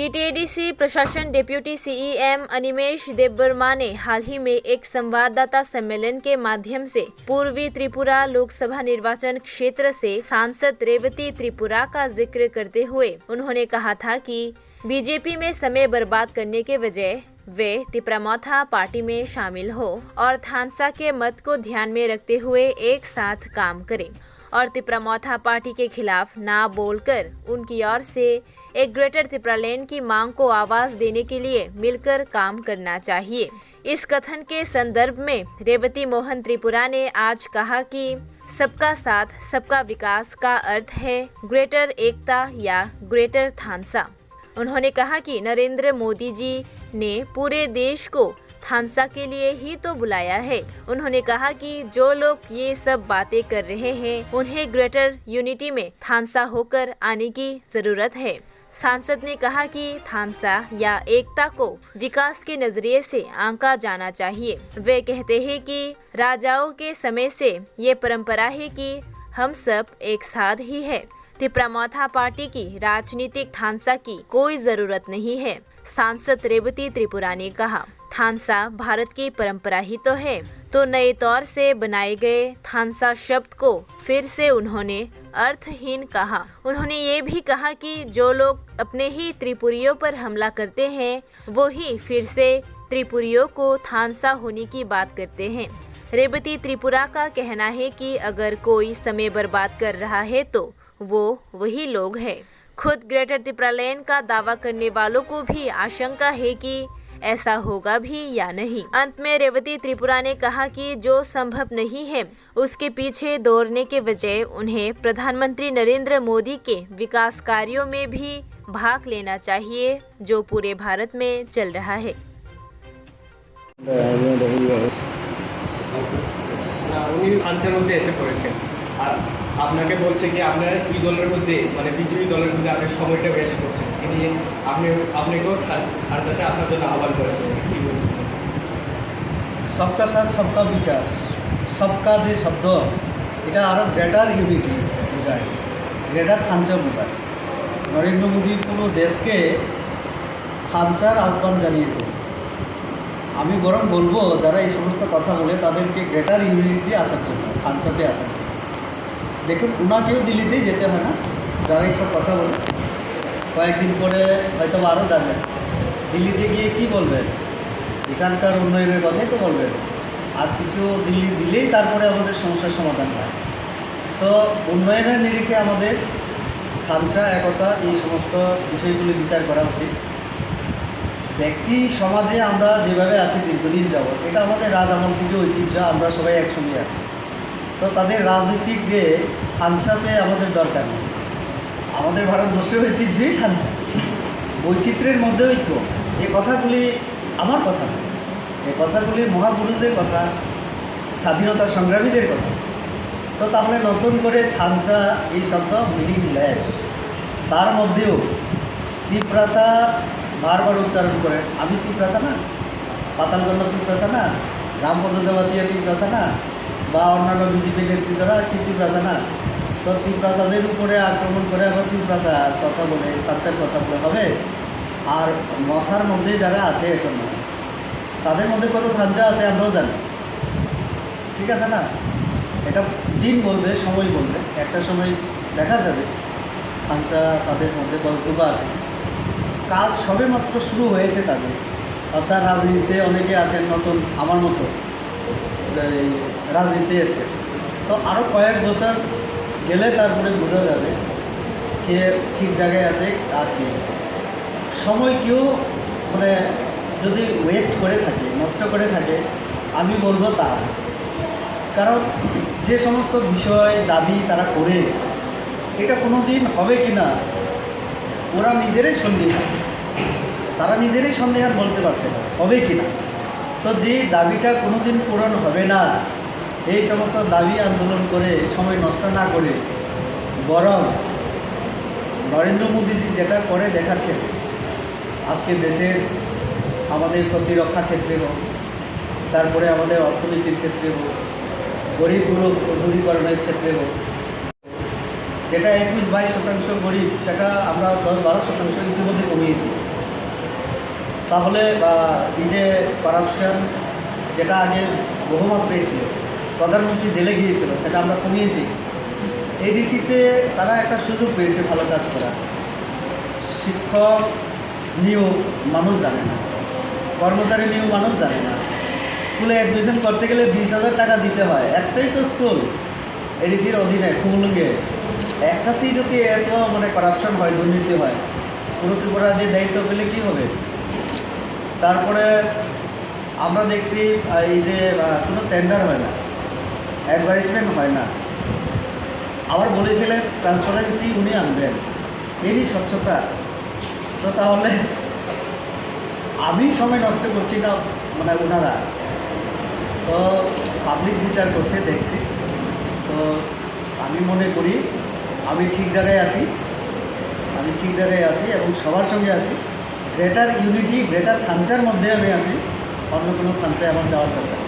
TTADC प्रशासन deputy CEM Animesh Debbarma ने हाल ही में एक संवाददाता सम्मेलन के माध्यम से पूर्वी त्रिपुरा लोकसभा निर्वाचन क्षेत्र से सांसद रेवती त्रिपुरा का जिक्र करते हुए उन्होंने कहा था कि बीजेपी में समय बर्बाद करने के बजाय वे तिप्रामोथा पार्टी में शामिल हो और थानसा के मत को ध्यान में रखते हुए एक साथ काम करें और तिप्रामोथा पार्टी के खिलाफ ना बोलकर उनकी ओर से एक ग्रेटर तिप्रालैंड की मांग को आवाज देने के लिए मिलकर काम करना चाहिए। इस कथन के संदर्भ में रेवती मोहन त्रिपुरा ने आज कहा कि सबका साथ सबका विकास का अर्थ है ग्रेटर एकता या ग्रेटर थानसा। उन्होंने कहा कि नरेंद्र मोदी जी ने पूरे देश को थानसा के लिए ही तो बुलाया है। उन्होंने कहा कि जो लोग ये सब बातें कर रहे हैं उन्हें ग्रेटर यूनिटी में थानसा होकर आने की जरूरत है। सांसद ने कहा कि थानसा या एकता को विकास के नजरिए से आंका जाना चाहिए। वे कहते हैं कि राजाओं के समय से ये परंपरा है कि हम सब एक साथ ही है। तिप्रामोथा पार्टी की राजनीतिक थानसा की कोई जरूरत नहीं है। सांसद रेवती त्रिपुरा ने कहा, थानसा भारत की परंपरा ही तो है, तो नए तौर से बनाए गए थानसा शब्द को फिर से उन्होंने अर्थहीन कहा। उन्होंने ये भी कहा कि जो लोग अपने ही त्रिपुरियों पर हमला करते हैं वो ही फिर से त्रिपुरियों को थानसा होने की बात करते हैं। रेवती त्रिपुरा का कहना है कि अगर कोई समय बर्बाद कर रहा है तो वो वही लोग हैं। खुद ग्रेटर तिप्रालैंड का दावा करने वालों को भी आशंका है कि ऐसा होगा भी या नहीं। अंत में रेवती त्रिपुरा ने कहा कि जो संभव नहीं है उसके पीछे दौड़ने के बजाय उन्हें प्रधानमंत्री नरेंद्र मोदी के विकास कार्यों में भी भाग लेना चाहिए जो पूरे भारत में चल रहा है। আপনাকে বলছে কি আপনার এই দলের মধ্যে মানে বিজেপি দলের মধ্যে আপনি সময়টা ওয়েস্ট করছেন, তিনি আপনাকেও খানচাষে আসার জন্য আহ্বান করেছেন। কি বলবেন? सबका साथ सबका विकास सबका যে শব্দ এটা আরও গ্রেটার ইউনিটি বোঝায়, গ্রেটার থানচা বোঝায়। নরেন্দ্র মোদী পুরো দেশকে থানচার আহ্বান জানিয়েছে। আমি বরং বলবো যারা এই সমস্ত কথা বলে তাদেরকে গ্রেটার ইউনিটিতে আসার জন্য, থানচাতে আসার জন্য। দেখুন, ওনাকেও দিল্লিতেই যেতে হয় না, যারা এইসব কথা বলে। কয়েকদিন পরে হয়তো আরও যাবেন। দিল্লিতে গিয়ে কি বলবেন? এখানকার উন্নয়নের কথাই তো বলবেন। আর কিছু দিল্লি দিলেই তারপরে আমাদের সমস্যার সমাধান হয়। তো উন্নয়নের নিরিখে আমাদের থানসা, একতা, এই সমস্ত বিষয়গুলি বিচার করা উচিত। ব্যক্তি সমাজে আমরা যেভাবে আছি দীর্ঘদিন যাবৎ, এটা আমাদের রাজ আমল থেকে ঐতিহ্য, আমরা সবাই একসঙ্গে আছি। তো তাদের রাজনৈতিক যে থানসাতে আমাদের দরকার নেই। আমাদের ভারতবর্ষের ঐতিহ্যই থানসা, বৈচিত্র্যের মধ্যে ঐক্য। এই কথাগুলি আমার কথা না, এই কথাগুলি মহাপুরুষদের কথা, স্বাধীনতা সংগ্রামীদের কথা। তো তাহলে নতুন করে থানসা এই শব্দ মিনিংলেস। তার মধ্যেও তিপ্রাসা বারবার উচ্চারণ করেন। আমি তিপ্রাসা না, পাতালগঞ্জ তিপ্রাসা না, রামপদ জমাতিয়া তিপ্রাসা না, বা অন্যান্য বিজেপি নেতৃত্বরা কি তিপ্রাসা না? তো তিপ্রাসাদের উপরে আক্রমণ করে আবার তিপ্রাসার কথা বলে, থানচার কথা বলে হবে? আর মাথার মধ্যে যারা আছে এখন তাদের মধ্যে কত থানচা আছে আমরাও জানি, ঠিক আছে না? এটা দিন বলবে, সময় বলবে। একটা সময় দেখা যাবে থানচা তাদের মধ্যে কতটুকু আছে। কাজ সবে মাত্র শুরু হয়েছে তাদের। অর্থাৎ রাজনীতিতে অনেকে আছেন নতুন, আমার মতো রাজনীতি এসে। তো আরও কয়েক বছর গেলে তারপরে বোঝা যাবে কে ঠিক জায়গায় আছে আর কি। সময় কেউ মানে যদি ওয়েস্ট করে থাকে, নষ্ট করে থাকে, আমি বলবো তারা। কারণ যে সমস্ত বিষয় দাবি তারা করে, এটা কোনো দিন হবে কি না ওরা নিজেরাই সন্দেহান। তারা নিজেরাই সন্দেহান, বলতে পারছে না হবে কি না। তো যে দাবিটা কোনো দিন পূরণ হবে না, এই সমস্ত দাবি আন্দোলন করে সময় নষ্ট না করে বরং নরেন্দ্র মোদীজি যেটা করে দেখাচ্ছেন আজকে দেশের আমাদের প্রতিরক্ষা ক্ষেত্রে হোক, তারপরে আমাদের অর্থনীতির ক্ষেত্রে হোক, গরিব দূরীকরণের ক্ষেত্রে হোক, যেটা 21-22% গরিব সেটা আমরা 10-12% ইতিমধ্যে কমিয়েছি। তাহলে এই যে করাপশন যেটা আগে বহুমাত্রায় ছিল, প্রধানমন্ত্রী জেলে গিয়েছিল, সেটা আমরা কমিয়েছি। এডিসিতে তারা একটা সুযোগ পেয়েছে ভালো কাজ করা। শিক্ষক নিয়োগ মানুষ জানে না, কর্মচারী নিয়োগ মানুষ জানে না। স্কুলে অ্যাডমিশন করতে গেলে 20,000 টাকা দিতে হয়। একটাই তো স্কুল এডিসির অধীনে খুমলুঙ্গে, একটাতেই যদি এত করাপশন হয়, দুর্নীতি হয়, পুরো ত্রিপুরা যে দায়িত্ব পেলে কী হবে? তারপরে আমরা দেখছি এই যে কোনো টেন্ডার হয় না, অ্যাডভার্টাইজমেন্ট হয় না। আবার বলেছিলেন ট্রান্সপারেন্সি উনি আনবেন, এরই স্বচ্ছতা। তো তাহলে আমি সময় নষ্ট করছি না, ওনারা তো পাবলিক বিচার করছে, দেখছি। তো আমি মনে করি আমি ঠিক জায়গায় আছি, এবং সবার সঙ্গে আছি। গ্রেটার ইউনিটি, গ্রেটার থানচার মধ্যে আমি আছি, অন্য কোনো থানচায় আমার যাওয়ার দরকার।